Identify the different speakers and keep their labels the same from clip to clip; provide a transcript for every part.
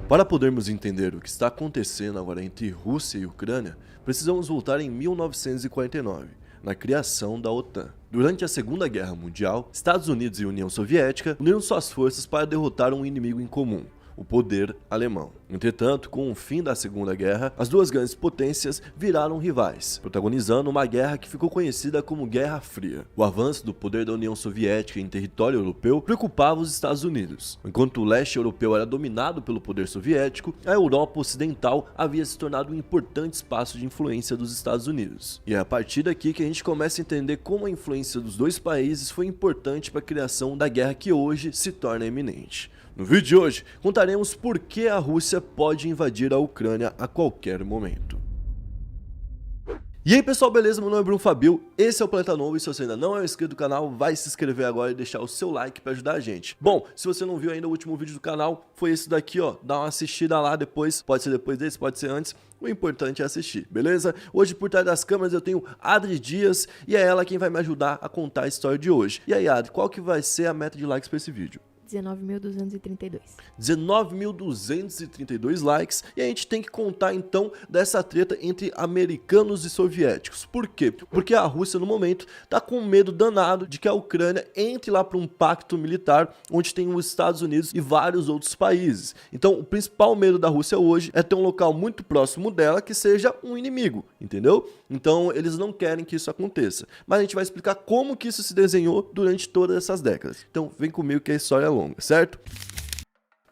Speaker 1: Para podermos entender o que está acontecendo agora entre Rússia e Ucrânia, precisamos voltar em 1949, na criação da OTAN. Durante a Segunda Guerra Mundial, Estados Unidos e União Soviética uniram suas forças para derrotar um inimigo em comum, o poder alemão. Entretanto, com o fim da Segunda Guerra, as duas grandes potências viraram rivais, protagonizando uma guerra que ficou conhecida como Guerra Fria. O avanço do poder da União Soviética em território europeu preocupava os Estados Unidos. Enquanto o leste europeu era dominado pelo poder soviético, a Europa Ocidental havia se tornado um importante espaço de influência dos Estados Unidos. E é a partir daqui que a gente começa a entender como a influência dos dois países foi importante para a criação da guerra que hoje se torna eminente. No vídeo de hoje, contaremos por que a Rússia pode invadir a Ucrânia a qualquer momento. E aí pessoal, beleza? Meu nome é Bruno Fabio, esse é o Planeta Novo e se você ainda não é inscrito do canal, vai se inscrever agora e deixar o seu like para ajudar a gente. Bom, se você não viu ainda o último vídeo do canal, foi esse daqui, ó, dá uma assistida lá depois, pode ser depois desse, pode ser antes. O importante é assistir, beleza? Hoje por trás das câmeras eu tenho Adri Dias e é ela quem vai me ajudar a contar a história de hoje. E aí Adri, qual que vai ser a meta de likes para esse vídeo?
Speaker 2: 19.232.
Speaker 1: 19.232 likes e a gente tem que contar então dessa treta entre americanos e soviéticos. Por quê? Porque a Rússia no momento tá com medo danado de que a Ucrânia entre lá para um pacto militar onde tem os Estados Unidos e vários outros países. Então o principal medo da Rússia hoje é ter um local muito próximo dela que seja um inimigo, entendeu? Então eles não querem que isso aconteça. Mas a gente vai explicar como que isso se desenhou durante todas essas décadas. Então vem comigo que a história é longa, certo?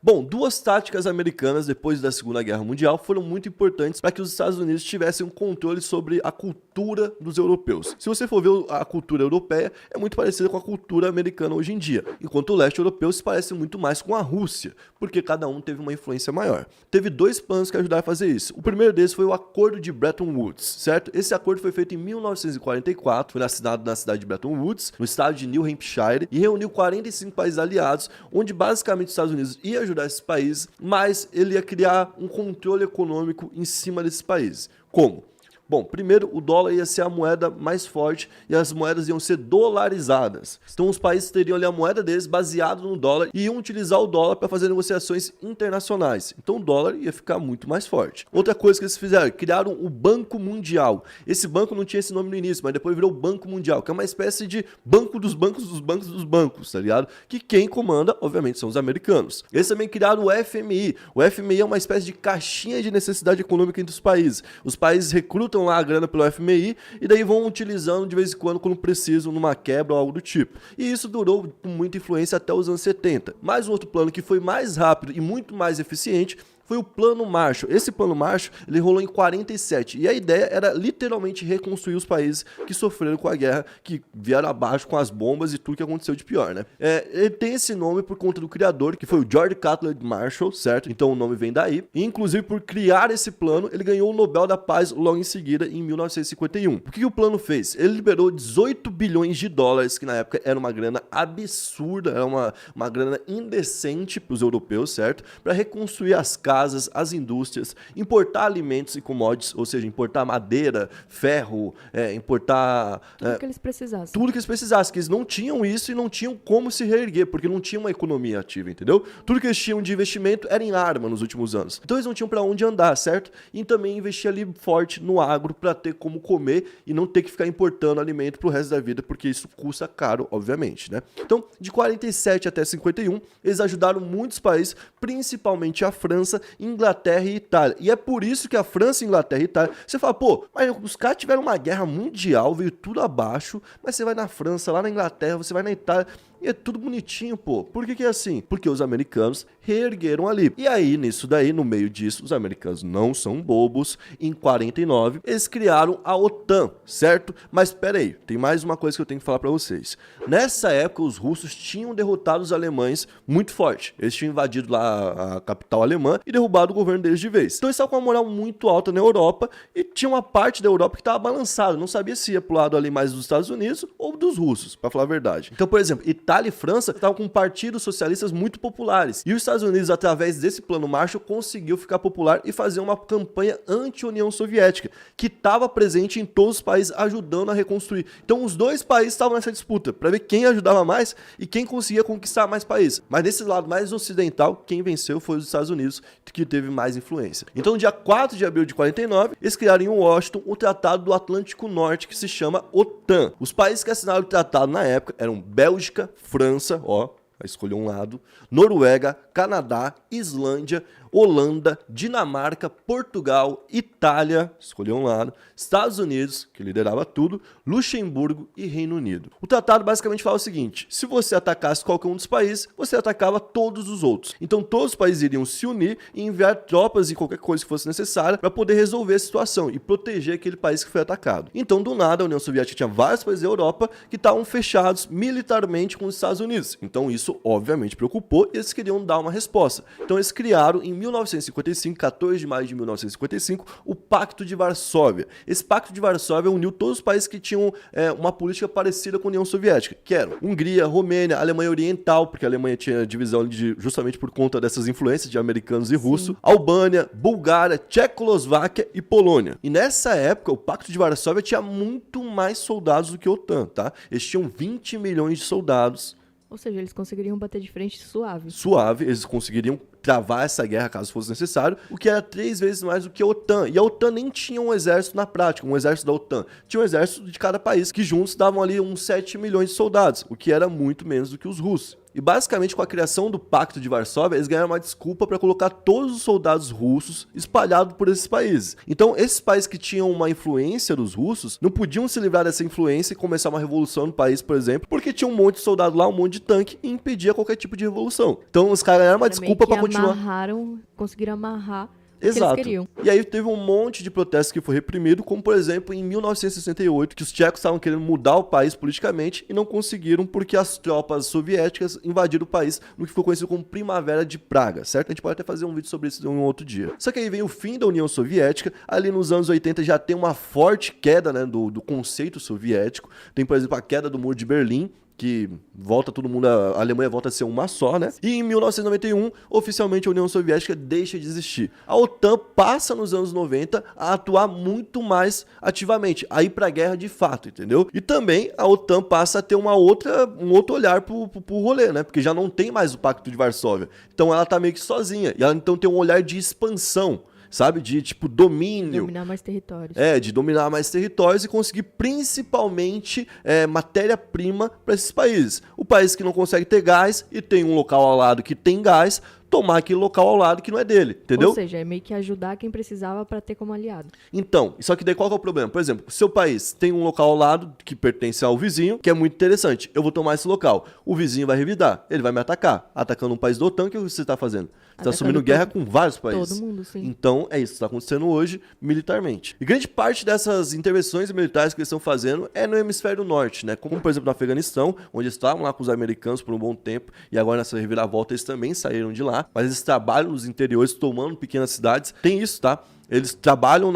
Speaker 1: Bom, duas táticas americanas depois da Segunda Guerra Mundial foram muito importantes para que os Estados Unidos tivessem um controle sobre a cultura dos europeus. Se você for ver a cultura europeia, é muito parecida com a cultura americana hoje em dia, enquanto o leste europeu se parece muito mais com a Rússia, porque cada um teve uma influência maior. Teve dois planos que ajudaram a fazer isso. O primeiro deles foi o Acordo de Bretton Woods, certo? Esse acordo foi feito em 1944, foi assinado na cidade de Bretton Woods, no estado de New Hampshire, e reuniu 45 países aliados, onde basicamente os Estados Unidos ia ajudar esses países, mas ele ia criar um controle econômico em cima desses países. Como? Bom, primeiro o dólar ia ser a moeda mais forte e as moedas iam ser dolarizadas. Então os países teriam ali a moeda deles baseada no dólar e iam utilizar o dólar para fazer negociações internacionais. Então o dólar ia ficar muito mais forte. Outra coisa que eles fizeram, criaram o Banco Mundial. Esse banco não tinha esse nome no início, mas depois virou Banco Mundial, que é uma espécie de banco dos bancos dos bancos dos bancos, tá ligado? Que quem comanda, obviamente, são os americanos. Eles também criaram o FMI. O FMI é uma espécie de caixinha de necessidade econômica entre os países. Os países recrutam lá a grana pelo FMI e daí vão utilizando de vez em quando precisam numa quebra ou algo do tipo. E isso durou com muita influência até os anos 70. Mais um outro plano que foi mais rápido e muito mais eficiente foi o Plano Marshall. Esse Plano Marshall, ele rolou em 47 e a ideia era literalmente reconstruir os países que sofreram com a guerra, que vieram abaixo com as bombas e tudo que aconteceu de pior, né? Ele tem esse nome por conta do criador, que foi o George Cutler Marshall, certo? Então o nome vem daí. E inclusive por criar esse plano, ele ganhou o Nobel da Paz logo em seguida, em 1951. O que o plano fez? Ele liberou 18 bilhões de dólares, que na época era uma grana absurda, era uma grana indecente para os europeus, certo? Para reconstruir as casas, as indústrias, importar alimentos e commodities, ou seja, importar madeira, ferro, importar...
Speaker 2: Tudo que eles precisassem.
Speaker 1: Tudo que eles precisassem, que eles não tinham isso e não tinham como se reerguer, porque não tinha uma economia ativa, entendeu? Tudo que eles tinham de investimento era em arma nos últimos anos. Então eles não tinham para onde andar, certo? E também investir ali forte no agro para ter como comer e não ter que ficar importando alimento pro resto da vida, porque isso custa caro, obviamente, né? Então, de 47 até 51, eles ajudaram muitos países, principalmente a França, Inglaterra e Itália. E é por isso que a França, Inglaterra e Itália, você fala, pô, mas os caras tiveram uma guerra mundial, veio tudo abaixo, mas você vai na França, lá na Inglaterra, você vai na Itália, e é tudo bonitinho, pô. Por que que é assim? Porque os americanos reergueram ali. E aí, nisso daí, no meio disso, os americanos não são bobos. Em 49, eles criaram a OTAN, certo? Mas pera aí, tem mais uma coisa que eu tenho que falar pra vocês. Nessa época, os russos tinham derrotado os alemães muito forte. Eles tinham invadido lá a capital alemã e derrubado o governo deles de vez. Então eles estavam com uma moral muito alta na Europa e tinha uma parte da Europa que estava balançada. Não sabia se ia pro lado ali mais dos Estados Unidos ou dos russos, pra falar a verdade. Então, por exemplo, Itália Itália e França estavam com partidos socialistas muito populares. E os Estados Unidos, através desse plano Marshall, conseguiu ficar popular e fazer uma campanha anti-União Soviética, que estava presente em todos os países, ajudando a reconstruir. Então os dois países estavam nessa disputa, para ver quem ajudava mais e quem conseguia conquistar mais países. Mas nesse lado mais ocidental, quem venceu foi os Estados Unidos, que teve mais influência. Então, no dia 4 de abril de 49, eles criaram em Washington o Tratado do Atlântico Norte, que se chama OTAN. Os países que assinaram o tratado na época eram Bélgica, França, escolheu um lado, Noruega, Canadá, Islândia, Holanda, Dinamarca, Portugal, Itália, escolheu um lado, Estados Unidos, que liderava tudo, Luxemburgo e Reino Unido. O tratado basicamente fala o seguinte: se você atacasse qualquer um dos países, você atacava todos os outros. Então todos os países iriam se unir e enviar tropas e qualquer coisa que fosse necessária para poder resolver a situação e proteger aquele país que foi atacado. Então do nada a União Soviética tinha vários países da Europa que estavam fechados militarmente com os Estados Unidos. Então isso obviamente preocupou e eles queriam dar uma resposta. Então eles criaram em 1955, 14 de maio de 1955, o Pacto de Varsóvia. Esse Pacto de Varsóvia uniu todos os países que tinham uma política parecida com a União Soviética, que eram Hungria, Romênia, Alemanha Oriental, porque a Alemanha tinha divisão justamente por conta dessas influências de americanos e russos, Albânia, Bulgária, Tchecoslováquia e Polônia. E nessa época, o Pacto de Varsóvia tinha muito mais soldados do que a OTAN, tá? Eles tinham 20 milhões de soldados.
Speaker 2: Ou seja, eles conseguiriam bater de frente suave.
Speaker 1: Suave, eles conseguiriam travar essa guerra caso fosse necessário, o que era 3 vezes mais do que a OTAN. E a OTAN nem tinha um exército na prática, um exército da OTAN. Tinha um exército de cada país, que juntos davam ali uns 7 milhões de soldados, o que era muito menos do que os russos. E basicamente com a criação do Pacto de Varsóvia, eles ganharam uma desculpa para colocar todos os soldados russos espalhados por esses países. Então esses países que tinham uma influência dos russos não podiam se livrar dessa influência e começar uma revolução no país, por exemplo, porque tinha um monte de soldado lá, um monte de tanque e impedia qualquer tipo de revolução. Então os caras ganharam uma desculpa para continuar.
Speaker 2: Conseguiram amarrar.
Speaker 1: Exato.
Speaker 2: Que eles queriam.
Speaker 1: E aí teve um monte de protestos que foi reprimido, como por exemplo em 1968, que os tchecos estavam querendo mudar o país politicamente e não conseguiram porque as tropas soviéticas invadiram o país no que foi conhecido como Primavera de Praga, certo? A gente pode até fazer um vídeo sobre isso em um outro dia. Só que aí vem o fim da União Soviética, ali nos anos 80 já tem uma forte queda, né, do conceito soviético. Tem, por exemplo, a queda do Muro de Berlim, que volta todo mundo, a Alemanha volta a ser uma só, né? E em 1991, oficialmente a União Soviética deixa de existir. A OTAN passa nos anos 90 a atuar muito mais ativamente, a ir pra guerra de fato, entendeu? E também a OTAN passa a ter um outro olhar pro rolê, né? Porque já não tem mais o Pacto de Varsóvia. Então ela tá meio que sozinha. E ela então tem um olhar de expansão, sabe? De, tipo, domínio.
Speaker 2: Dominar mais territórios.
Speaker 1: De dominar mais territórios e conseguir principalmente matéria-prima para esses países. O país que não consegue ter gás e tem um local ao lado que tem gás, tomar aquele local ao lado que não é dele, entendeu?
Speaker 2: Ou seja, é meio que ajudar quem precisava para ter como aliado.
Speaker 1: Então, só que daí qual que é o problema? Por exemplo, seu país tem um local ao lado que pertence ao vizinho, que é muito interessante. Eu vou tomar esse local. O vizinho vai revidar, ele vai me atacar. Atacando um país da OTAN, o que você está fazendo? Você está assumindo guerra com vários países.
Speaker 2: Todo mundo, sim.
Speaker 1: Então, é isso que está acontecendo hoje, militarmente. E grande parte dessas intervenções militares que eles estão fazendo é no hemisfério norte, né? Como, por exemplo, no Afeganistão, onde eles estavam lá com os americanos por um bom tempo, e agora nessa reviravolta eles também saíram de lá, mas eles trabalham nos interiores, tomando pequenas cidades. Tem isso, tá? Eles trabalham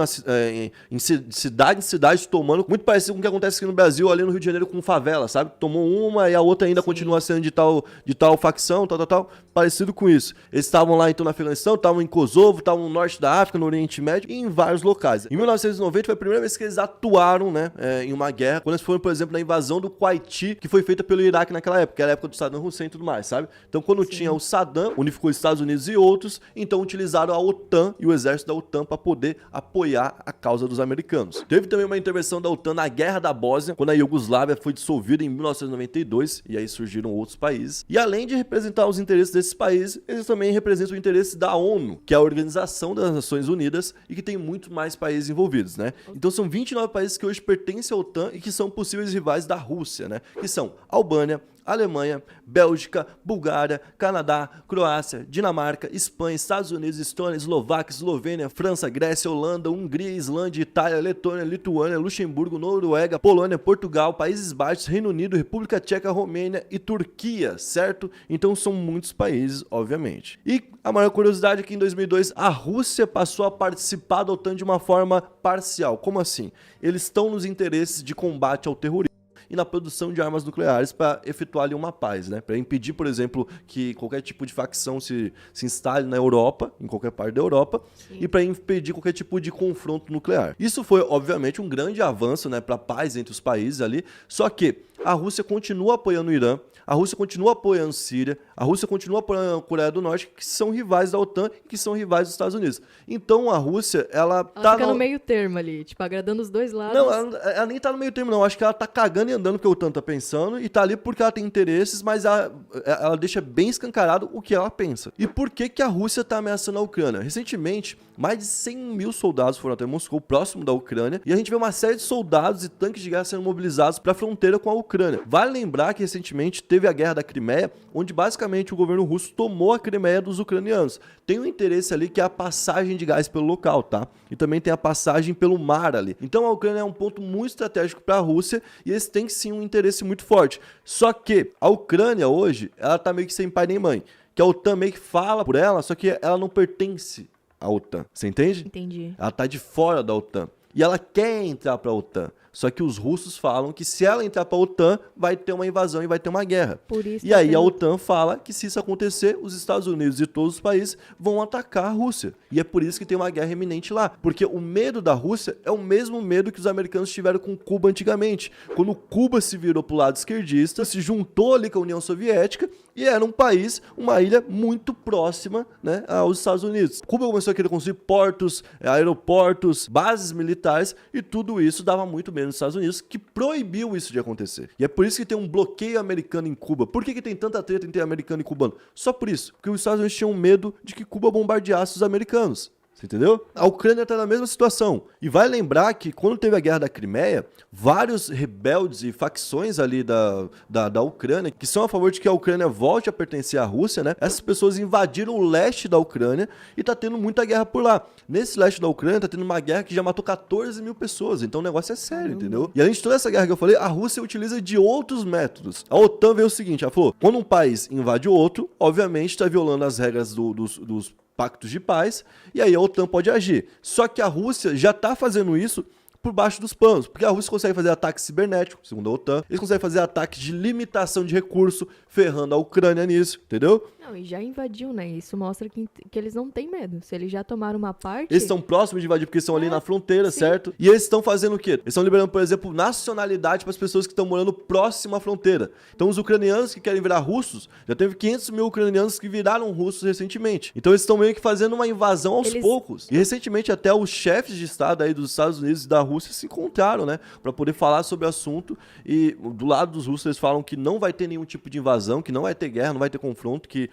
Speaker 1: em cidade em cidade, tomando, muito parecido com o que acontece aqui no Brasil, ali no Rio de Janeiro com favela, sabe? Tomou uma e a outra ainda continua sendo de tal facção, tal. Parecido com isso. Eles estavam lá então no Afeganistão, estavam em Kosovo, estavam no norte da África, no Oriente Médio e em vários locais. Em 1990 foi a primeira vez que eles atuaram, né, em uma guerra, quando eles foram, por exemplo, na invasão do Kuwaiti, que foi feita pelo Iraque naquela época, que era a época do Saddam Hussein e tudo mais, sabe? Então quando tinha o Saddam, unificou os Estados Unidos e outros, então utilizaram a OTAN e o exército da OTAN para poder apoiar a causa dos americanos. Teve também uma intervenção da OTAN na Guerra da Bósnia, quando a Iugoslávia foi dissolvida em 1992, e aí surgiram outros países. E além de representar os interesses desses países, eles também representam o interesse da ONU, que é a Organização das Nações Unidas, e que tem muito mais países envolvidos, né? Então são 29 países que hoje pertencem à OTAN e que são possíveis rivais da Rússia, né? Que são Albânia, Alemanha, Bélgica, Bulgária, Canadá, Croácia, Dinamarca, Espanha, Estados Unidos, Estônia, Eslováquia, Eslovênia, França, Grécia, Holanda, Hungria, Islândia, Itália, Letônia, Lituânia, Luxemburgo, Noruega, Polônia, Portugal, Países Baixos, Reino Unido, República Tcheca, Romênia e Turquia, certo? Então são muitos países, obviamente. E a maior curiosidade é que em 2002 a Rússia passou a participar da OTAN de uma forma parcial. Como assim? Eles estão nos interesses de combate ao terrorismo. e na produção de armas nucleares para efetuar ali uma paz, né? Para impedir, por exemplo, que qualquer tipo de facção se instale na Europa, em qualquer parte da Europa, e para impedir qualquer tipo de confronto nuclear. Isso foi, obviamente, um grande avanço, né, para a paz entre os países ali, só que a Rússia continua apoiando o Irã, a Rússia continua apoiando a Síria, a Rússia continua apoiando a Coreia do Norte, que são rivais da OTAN e que são rivais dos Estados Unidos. Então a Rússia, ela tá
Speaker 2: fica no meio termo ali, tipo, agradando os dois lados.
Speaker 1: Não, ela nem tá no meio termo, não. Acho que ela tá cagando e andando porque a OTAN tá pensando e tá ali porque ela tem interesses, mas ela deixa bem escancarado o que ela pensa. E por que a Rússia tá ameaçando a Ucrânia? Recentemente, mais de 100 mil soldados foram até Moscou, próximo da Ucrânia, e a gente vê uma série de soldados e tanques de guerra sendo mobilizados para a fronteira com a Ucrânia. Vale lembrar que recentemente teve a Guerra da Crimeia, onde basicamente o governo russo tomou a Crimeia dos ucranianos. Tem um interesse ali que é a passagem de gás pelo local, tá? E também tem a passagem pelo mar ali. Então a Ucrânia é um ponto muito estratégico para a Rússia e eles têm sim um interesse muito forte. Só que a Ucrânia hoje, ela tá meio que sem pai nem mãe. Que a OTAN meio que fala por ela, só que ela não pertence à OTAN. Você entende?
Speaker 2: Entendi.
Speaker 1: Ela tá de fora da OTAN. E ela quer entrar para a OTAN. Só que os russos falam que se ela entrar para a OTAN, vai ter uma invasão e vai ter uma guerra.
Speaker 2: Por isso
Speaker 1: e aí a OTAN fala que se isso acontecer, os Estados Unidos e todos os países vão atacar a Rússia. E é por isso que tem uma guerra iminente lá. Porque o medo da Rússia é o mesmo medo que os americanos tiveram com Cuba antigamente. Quando Cuba se virou para o lado esquerdista, se juntou ali com a União Soviética e era um país, uma ilha muito próxima, né, aos Estados Unidos. Cuba começou a querer construir portos, aeroportos, bases militares e tudo isso dava muito medo nos Estados Unidos, que proibiu isso de acontecer. E é por isso que tem um bloqueio americano em Cuba. Por que tem tanta treta entre americano e cubano? Só por isso. Porque os Estados Unidos tinham medo de que Cuba bombardeasse os americanos. Você entendeu? A Ucrânia está na mesma situação. E vai lembrar que quando teve a Guerra da Crimeia, vários rebeldes e facções ali da Ucrânia, que são a favor de que a Ucrânia volte a pertencer à Rússia, né? Essas pessoas invadiram o leste da Ucrânia e tá tendo muita guerra por lá. Nesse leste da Ucrânia tá tendo uma guerra que já matou 14 mil pessoas. Então o negócio é sério, entendeu? E além de toda essa guerra que eu falei, a Rússia utiliza de outros métodos. A OTAN veio o seguinte, ela falou, quando um país invade outro, obviamente está violando as regras dos pactos de paz, e aí a OTAN pode agir. Só que a Rússia já está fazendo isso por baixo dos panos, porque a Rússia consegue fazer ataques cibernéticos, segundo a OTAN, eles conseguem fazer ataques de limitação de recurso, ferrando a Ucrânia nisso, entendeu?
Speaker 2: Não, e já invadiu, né? Isso mostra que eles não têm medo. Se eles já tomaram uma parte...
Speaker 1: Eles estão próximos de invadir porque estão ali na fronteira, sim, certo? E eles estão fazendo o quê? Eles estão liberando, por exemplo, nacionalidade para as pessoas que estão morando próximo à fronteira. Então os ucranianos que querem virar russos, já teve 500 mil ucranianos que viraram russos recentemente. Então eles estão meio que fazendo uma invasão aos poucos. E recentemente até os chefes de estado aí dos Estados Unidos e da Rússia se encontraram, né? Para poder falar sobre o assunto. E do lado dos russos eles falam que não vai ter nenhum tipo de invasão, que não vai ter guerra, não vai ter confronto, que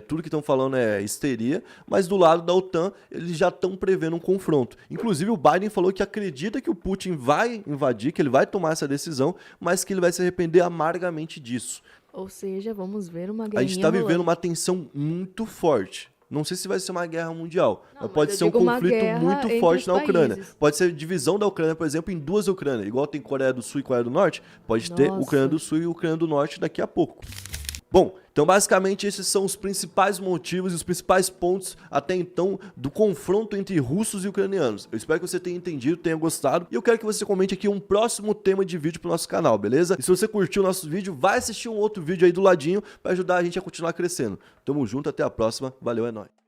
Speaker 1: tudo que estão falando é histeria, mas do lado da OTAN eles já estão prevendo um confronto. Inclusive o Biden falou que acredita que o Putin vai invadir, que ele vai tomar essa decisão, mas que ele vai se arrepender amargamente disso.
Speaker 2: Ou seja, vamos ver uma guerra.
Speaker 1: A gente está vivendo uma tensão muito forte. Não sei se vai ser uma guerra mundial, mas pode ser um conflito muito forte na Ucrânia. Pode ser divisão da Ucrânia, por exemplo, em duas Ucrânias. Igual tem Coreia do Sul e Coreia do Norte, pode ter Ucrânia do Sul e Ucrânia do Norte daqui a pouco. Bom, então basicamente esses são os principais motivos e os principais pontos até então do confronto entre russos e ucranianos. Eu espero que você tenha entendido, tenha gostado e eu quero que você comente aqui um próximo tema de vídeo pro nosso canal, beleza? E se você curtiu o nosso vídeo, vai assistir um outro vídeo aí do ladinho para ajudar a gente a continuar crescendo. Tamo junto, até a próxima, valeu, é nóis.